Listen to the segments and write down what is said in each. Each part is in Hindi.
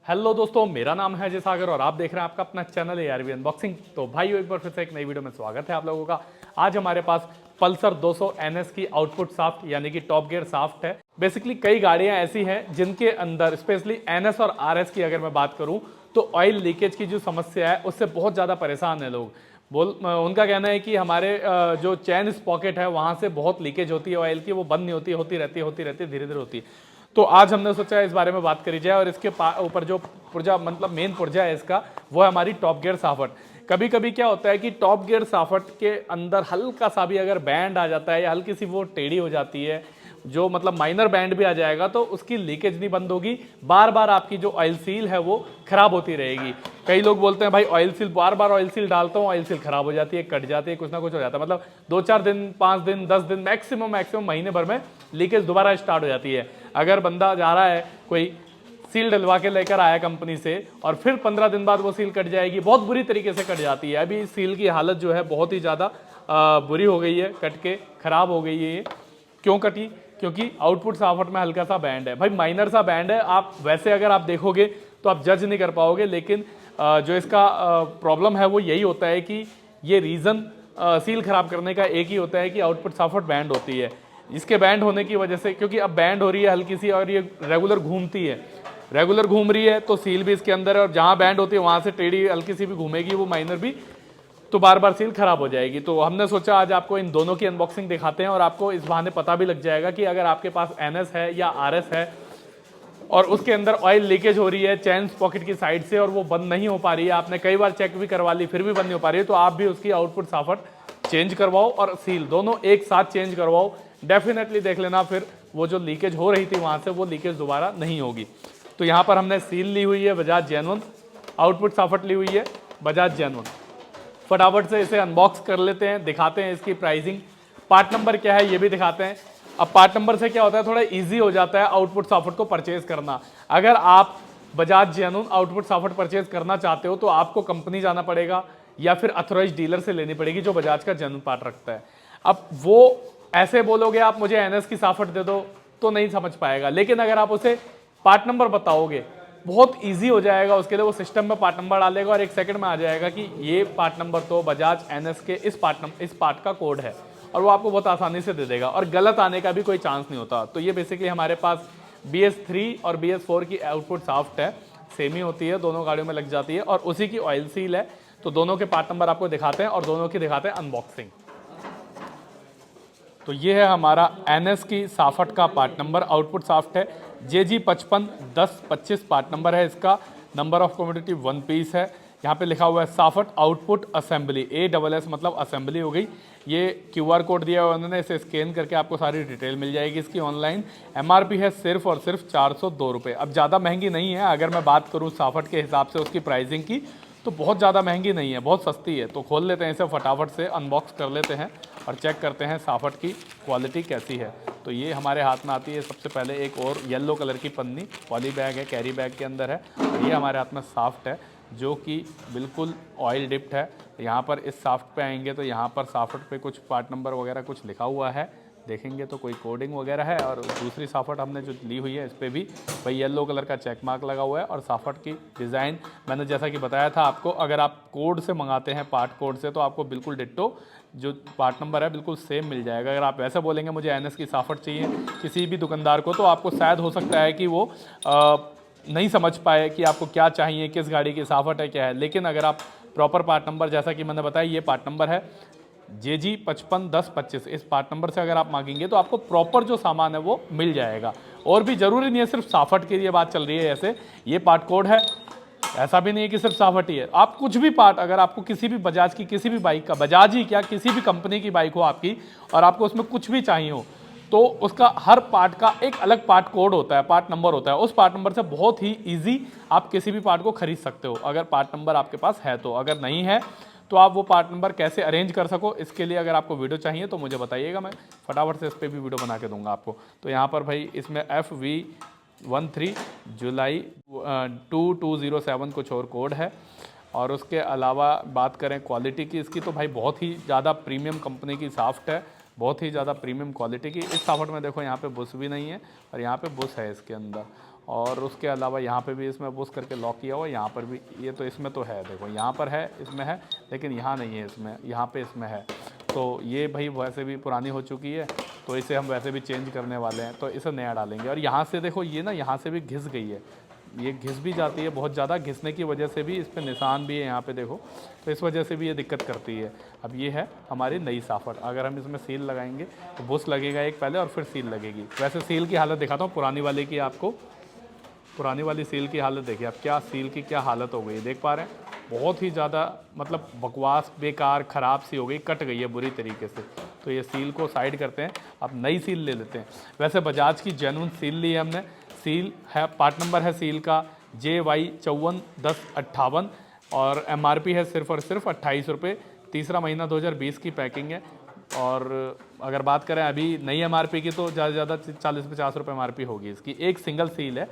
हेलो दोस्तों, मेरा नाम है अजय सागर और आप देख रहे हैं आपका अपना चैनल ARV अनबॉक्सिंग। तो भाइयों, एक बार फिर से एक नई वीडियो में स्वागत है आप लोगों का। आज हमारे पास पल्सर 200 NS की आउटपुट शाफ्ट यानी कि टॉप गियर शाफ्ट है। बेसिकली कई गाड़ियां ऐसी हैं जिनके अंदर स्पेशली NS और RS की अगर मैं बात करूं तो ऑयल लीकेज की जो समस्या है उससे बहुत ज़्यादा परेशान है लोग। उनका कहना है कि हमारे जो चैन स्पॉकेट है वहाँ से बहुत लीकेज होती है ऑयल की, वो बंद नहीं होती, होती रहती है, धीरे धीरे होती है। तो आज हमने सोचा इस बारे में बात करी जाए और इसके ऊपर जो पुर्जा मतलब मेन पुर्जा है इसका, वो है हमारी टॉप गियर साफट। कभी कभी क्या होता है कि टॉप गियर साफट के अंदर हल्का सा भी अगर बैंड आ जाता है या हल्की सी वो टेढ़ी हो जाती है, जो मतलब माइनर बैंड भी आ जाएगा तो उसकी लीकेज नहीं बंद होगी, बार बार आपकी जो ऑयल सील है वो खराब होती रहेगी। कई लोग बोलते हैं भाई ऑयल सील, बार बार ऑयल सील डालता हूँ, ऑयल सील खराब हो जाती है, कट जाती है, कुछ ना कुछ हो जाता है, मतलब 2-4 दिन, 5 दिन, 10 दिन, मैक्सिमम महीने भर में लीकेज दोबारा स्टार्ट हो जाती है। अगर बंदा जा रहा है, कोई सील डलवा के लेकर आया कंपनी से और फिर 15 दिन बाद वो सील कट जाएगी, बहुत बुरी तरीके से कट जाती है। अभी सील की हालत जो है बहुत ही ज़्यादा बुरी हो गई है, कट के खराब हो गई है। ये क्यों कटी? क्योंकि आउटपुट साफट में हल्का सा बैंड है। भाई माइनर सा बैंड है, आप वैसे अगर आप देखोगे तो आप जज नहीं कर पाओगे, लेकिन जो इसका प्रॉब्लम है वो यही होता है कि ये रीज़न सील खराब करने का एक ही होता है कि आउटपुट साफट बैंड होती है। इसके बैंड होने की वजह से, क्योंकि अब बैंड हो रही है हल्की सी और ये रेगुलर घूमती है, रेगुलर घूम रही है तो सील भी इसके अंदर है, और जहाँ बैंड होती है वहाँ से टेढ़ी हल्की सी भी घूमेगी वो माइनर भी, तो बार बार सील खराब हो जाएगी। तो हमने सोचा आज आपको इन दोनों की अनबॉक्सिंग दिखाते हैं और आपको इस बहाने पता भी लग जाएगा कि अगर आपके पास NS है या RS है और उसके अंदर ऑयल लीकेज हो रही है चैन पॉकेट की साइड से और वो बंद नहीं हो पा रही है, आपने कई बार चेक भी करवा ली फिर भी बंद नहीं हो पा रही है, तो आप भी उसकी आउटपुट साफट चेंज करवाओ और सील दोनों एक साथ चेंज करवाओ। डेफिनेटली देख लेना, फिर वो जो लीकेज हो रही थी वहाँ से वो लीकेज दोबारा नहीं होगी। तो यहाँ पर हमने सील ली हुई है बजाज जेन्युइन, आउटपुट साफट ली हुई है बजाज जेन्युइन। फटाफट से इसे अनबॉक्स कर लेते हैं, दिखाते हैं इसकी प्राइसिंग, पार्ट नंबर क्या है ये भी दिखाते हैं। अब पार्ट नंबर से क्या होता है, थोड़ा इजी हो जाता है आउटपुट साफट को परचेज करना। अगर आप Bajaj genuine output soft purchase करना चाहते हो तो आपको कंपनी जाना पड़ेगा या फिर अथोराइज डीलर से लेनी पड़ेगी जो बजाज का जेन्युइन पार्ट रखता है। अब वो ऐसे बोलोगे आप मुझे NS की साफट दे दो तो नहीं समझ पाएगा, लेकिन अगर आप उसे पार्ट नंबर बताओगे बहुत इजी हो जाएगा उसके लिए, वो सिस्टम में पार्ट नंबर डालेगा और 1 सेकंड में आ जाएगा कि ये पार्ट नंबर तो बजाज NS के इस पार्ट का कोड है, और वो आपको बहुत आसानी से दे देगा और गलत आने का भी कोई चांस नहीं होता। तो ये बेसिकली हमारे पास BS3 और BS4 की आउटपुट साफ्ट है, सेम ही होती है, दोनों गाड़ियों में लग जाती है और उसी की ऑयल सील है। तो दोनों के पार्ट नंबर आपको दिखाते हैं और दोनों की दिखाते हैं अनबॉक्सिंग। तो ये है हमारा NS की साफट का पार्ट नंबर, आउटपुट साफ्ट है JG551025 पार्ट नंबर है इसका, नंबर ऑफ कम्युनिटी 1 पीस है। यहाँ पे लिखा हुआ है साफट आउटपुट असेंबली, ASS मतलब असेंबली हो गई। ये QR कोड दिया हुआ उन्होंने, इसे स्कैन करके आपको सारी डिटेल मिल जाएगी इसकी ऑनलाइन। MRP है सिर्फ और सिर्फ 402 रुपये। अब ज़्यादा महंगी नहीं है, अगर मैं बात करूँ साफट के हिसाब से उसकी प्राइसिंग की तो बहुत ज़्यादा महंगी नहीं है, बहुत सस्ती है। तो खोल लेते हैं इसे, फटाफट से अनबॉक्स कर लेते हैं और चेक करते हैं साफट की क्वालिटी कैसी है। तो ये हमारे हाथ में आती है सबसे पहले एक और येलो कलर की पन्नी, पॉली बैग है, कैरी बैग के अंदर है, और ये हमारे हाथ में साफ्ट है जो कि बिल्कुल ऑयल डिप्ट है। यहाँ पर इस साफ्ट पे आएंगे तो यहाँ पर साफ्ट पे कुछ पार्ट नंबर वगैरह कुछ लिखा हुआ है, देखेंगे तो कोई कोडिंग वगैरह है। और दूसरी साफट हमने जो ली हुई है इस पर भी भाई येलो कलर का चेक मार्क लगा हुआ है, और साफट की डिज़ाइन मैंने जैसा कि बताया था आपको, अगर आप कोड से मंगाते हैं पार्ट कोड से तो आपको बिल्कुल डिट्टो जो पार्ट नंबर है बिल्कुल सेम मिल जाएगा। अगर आप वैसे बोलेंगे मुझे NS की साफट चाहिए किसी भी दुकानदार को, तो आपको शायद हो सकता है कि वो नहीं समझ पाए कि आपको क्या चाहिए, किस गाड़ी की साफट है, क्या है। लेकिन अगर आप प्रॉपर पार्ट नंबर, जैसा कि मैंने बताया ये पार्ट नंबर है JG551025, इस पार्ट नंबर से अगर आप मांगेंगे तो आपको प्रॉपर जो सामान है वो मिल जाएगा। और भी ज़रूरी नहीं है सिर्फ साफट की ये बात चल रही है, ऐसे ये पार्ट कोड है, ऐसा भी नहीं है कि सिर्फ साफट ही है। आप कुछ भी पार्ट, अगर आपको किसी भी बजाज की किसी भी बाइक का, बजाज ही क्या किसी भी कंपनी की बाइक हो आपकी, और आपको उसमें कुछ भी चाहिए हो तो उसका हर पार्ट का एक अलग पार्ट कोड होता है, पार्ट नंबर होता है। उस पार्ट नंबर से बहुत ही ईजी आप किसी भी पार्ट को खरीद सकते हो, अगर पार्ट नंबर आपके पास है तो। अगर नहीं है तो आप वो पार्ट नंबर कैसे अरेंज कर सको, इसके लिए अगर आपको वीडियो चाहिए तो मुझे बताइएगा, मैं फटाफट से इस पर भी वीडियो बना के दूंगा आपको। तो यहाँ पर भाई इसमें FV13 जुलाई 2207 कुछ और कोड है। और उसके अलावा बात करें क्वालिटी की इसकी, तो भाई बहुत ही ज़्यादा प्रीमियम कंपनी की साफ्ट है, बहुत ही ज़्यादा प्रीमियम क्वालिटी की। इस साफ्ट में देखो यहाँ पे बुश भी नहीं है और यहाँ पे बुश है इसके अंदर, और उसके अलावा यहाँ पे भी इसमें पुश करके लॉक किया हुआ, यहाँ पर भी ये तो इसमें तो है, देखो यहाँ पर है, इसमें है, लेकिन यहाँ नहीं है, इसमें यहाँ पे इसमें है। तो ये भाई वैसे भी पुरानी हो चुकी है, तो इसे हम वैसे भी चेंज करने वाले हैं, तो इसे नया डालेंगे। और यहाँ से देखो ये ना यहाँ से भी घिस गई है, ये घिस भी जाती है, बहुत ज़्यादा घिसने की वजह से भी इस पर निशान भी है यहाँ पे देखो, तो इस वजह से भी ये दिक्कत करती है। अब ये है हमारी नई साफट, अगर हम इसमें सील लगाएंगे तो बुश लगेगा एक पहले और फिर सील लगेगी। वैसे सील की हालत दिखाता हूँ पुरानी वाली की आपको, पुरानी वाली सील की हालत देखिए, अब क्या सील की क्या हालत हो गई देख पा रहे हैं, बहुत ही ज़्यादा मतलब बकवास, बेकार, ख़राब सी हो गई, कट गई है बुरी तरीके से। तो ये सील को साइड करते हैं, अब नई सील ले लेते हैं। वैसे बजाज की जेन्युइन सील ली है हमने, सील है, पार्ट नंबर है सील का JY541058 और MRP है सिर्फ और सिर्फ 28 रुपये। तीसरा महीना 2020 की पैकिंग है। और अगर बात करें अभी नई MRP की तो ज़्यादा से ज़्यादा 40-50 रुपये MRP होगी इसकी। एक सिंगल सील है,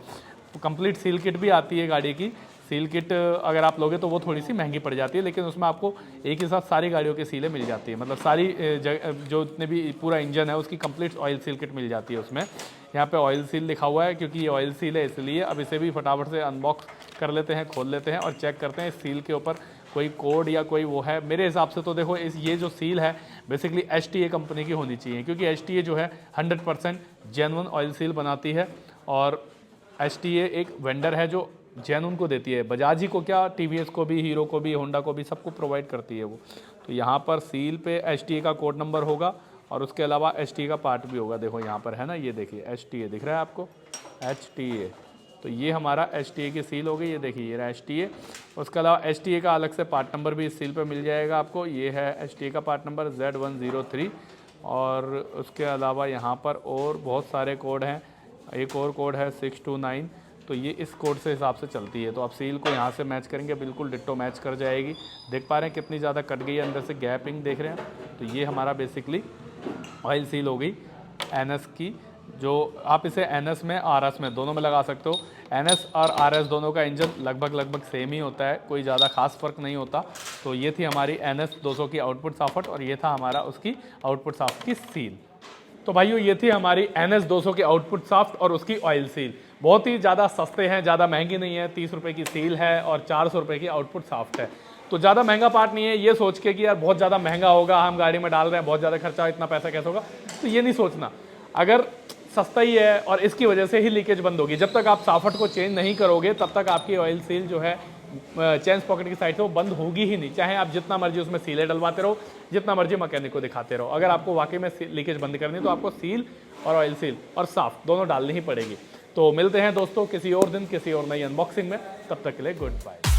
कंप्लीट सील किट भी आती है गाड़ी की। सील किट अगर आप लोगे तो वो थोड़ी सी महंगी पड़ जाती है, लेकिन उसमें आपको एक ही साथ सारी गाड़ियों की सीलें मिल जाती है, मतलब सारी जो इतने भी पूरा इंजन है उसकी कंप्लीट ऑयल सील किट मिल जाती है उसमें। यहाँ पे ऑयल सील लिखा हुआ है क्योंकि ये ऑयल सील है इसलिए। अब इसे भी फटाफट से अनबॉक्स कर लेते हैं, खोल लेते हैं और चेक करते हैं इस सील के ऊपर कोई कोड या कोई वो है। मेरे हिसाब से तो देखो ये जो सील है बेसिकली HTA कंपनी की होनी चाहिए, क्योंकि HTA जो है 100% जेन्युइन ऑयल सील बनाती है और HTA एक वेंडर है जो जेन्युइन को देती है। बजाज ही को क्या, TVS को भी, हीरो को भी, होंडा को भी, सबको प्रोवाइड करती है वो। तो यहाँ पर सील पे HTA का कोड नंबर होगा और उसके अलावा HTA का पार्ट भी होगा, देखो यहाँ पर है ना, ये देखिए HTA दिख रहा है आपको, HTA। तो ये हमारा HTA की सील हो गई, ये देखिए ये रहा HTA। उसके अलावा HTA का अलग से पार्ट नंबर भी इस सील पे मिल जाएगा आपको, ये है HTA का पार्ट नंबर Z103। और उसके अलावा यहाँ पर और बहुत सारे कोड हैं, एक और कोड है 629, तो ये इस कोड से हिसाब से चलती है। तो आप सील को यहाँ से मैच करेंगे, बिल्कुल डिट्टो मैच कर जाएगी। देख पा रहे हैं कितनी ज़्यादा कट गई है, अंदर से गैपिंग देख रहे हैं। तो ये हमारा बेसिकली ऑयल सील हो गई NS की, जो आप इसे NS में RS में दोनों में लगा सकते हो। NS और RS दोनों का इंजन लगभग सेम ही होता है, कोई ज़्यादा खास फ़र्क नहीं होता। तो ये थी हमारी NS 200 की आउटपुट साफट और ये था हमारा उसकी आउटपुट साफ्ट की सील। तो भाइयों ये थी हमारी NS 200 की आउटपुट साफ्ट और उसकी ऑयल सील। बहुत ही ज़्यादा सस्ते हैं, ज़्यादा महंगी नहीं है, 30 रुपये की सील है और 400 रुपये की आउटपुट साफ्ट है। तो ज़्यादा महंगा पार्ट नहीं है, ये सोच के कि यार बहुत ज़्यादा महंगा होगा, हम गाड़ी में डाल रहे हैं, बहुत ज़्यादा खर्चा, इतना पैसा कैसे होगा, तो ये नहीं सोचना। अगर सस्ता ही है और इसकी वजह से ही लीकेज बंद होगी, जब तक आप साफट को चेंज नहीं करोगे तब तक आपकी ऑयल सील जो है चेंज पॉकेट की साइड से वो बंद होगी ही नहीं, चाहे आप जितना मर्जी उसमें सीलें डलवाते रहो, जितना मर्जी मैकेनिक को दिखाते रहो। अगर आपको वाकई में लीकेज बंद करनी है तो आपको सील और ऑयल सील और साफ दोनों डालनी ही पड़ेगी। तो मिलते हैं दोस्तों किसी और दिन किसी और नई अनबॉक्सिंग में, तब तक के लिए गुड बाय।